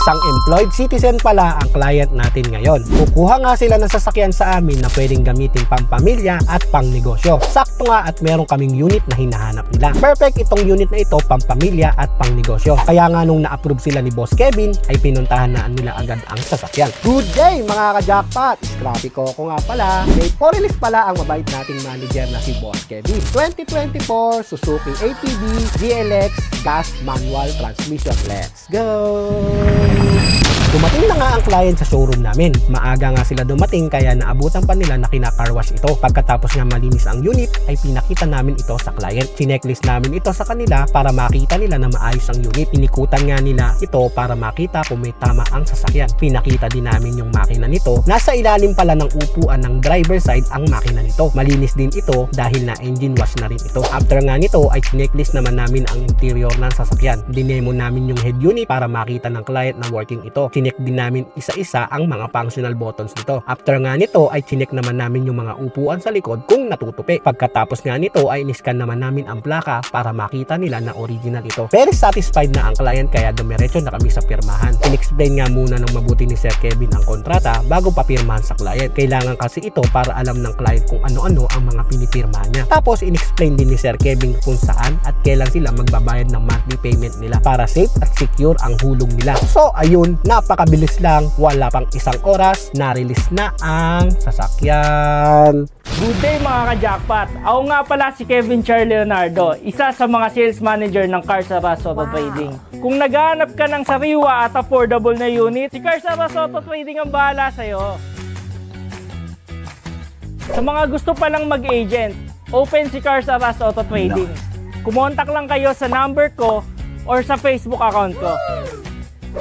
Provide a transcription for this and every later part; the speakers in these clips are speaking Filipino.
Isang employed citizen pala ang client natin ngayon. Kukuha nga sila ng sasakyan sa amin na pwedeng gamitin pang pamilya at pang negosyo. Sakto nga at meron kaming unit na hinahanap nila. Perfect itong unit na ito pang pamilya at pang negosyo. Kaya nga nung na-approve sila ni Boss Kevin ay pinuntahan na nila agad ang sasakyan. Good day mga ka-jackpot! Scrappy Coco nga pala. May po-release pala ang mabait nating manager na si Boss Kevin. 2024 Suzuki ATV GLX gas manual transmission. Let's go! Dumating na nga ang client sa showroom namin. Maaga nga sila dumating kaya naabutan pa nila na kina-car wash ito. Pagkatapos nga malinis ang unit ay pinakita namin ito sa client. Sinecklist namin ito sa kanila para makita nila na maayos ang unit. Pinikutan nga nila ito para makita kung may tama ang sasakyan. Pinakita din namin yung makina nito. Nasa ilalim pala ng upuan ng driver side ang makina nito. Malinis din ito dahil na engine wash na rin ito. After nga nito ay sinecklist naman namin ang interior ng sasakyan. Dinemo namin yung head unit para makita ng client na working ito. Chinek din namin isa-isa ang mga functional buttons nito. After nga nito ay chinek naman namin yung mga upuan sa likod kung natutupi. Pagkatapos nga nito ay iniskan naman namin ang plaka para makita nila na original ito. Very satisfied na ang client kaya dumiretso na kami sa pirmahan. In-explain nga muna ng mabuti ni Sir Kevin ang kontrata bago papirmahan sa client. Kailangan kasi ito para alam ng client kung ano-ano ang mga pinipirma niya. Tapos in-explain din ni Sir Kevin kung saan at kailan sila magbabayad ng monthly payment nila para safe at secure ang hulog nila. So ayun, napakabilis lang, wala pang isang oras, na-release na ang sasakyan. Good day mga ka-jackpot! Ako nga pala si Kevin Char Leonardo, isa sa mga sales manager ng Cars Aras Auto Trading. Kung naghahanap ka ng sariwa at affordable na unit, si Cars Aras Auto Trading ang bahala sa'yo. Sa mga gusto palang mag-agent, open si Cars Aras Auto Trading. Kumontak lang kayo sa number ko or sa Facebook account ko.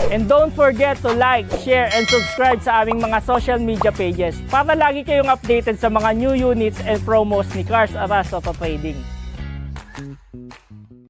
And don't forget to like, share, and subscribe sa aming mga social media pages para lagi kayong updated sa mga new units and promos ni Cars Aras Auto Trading.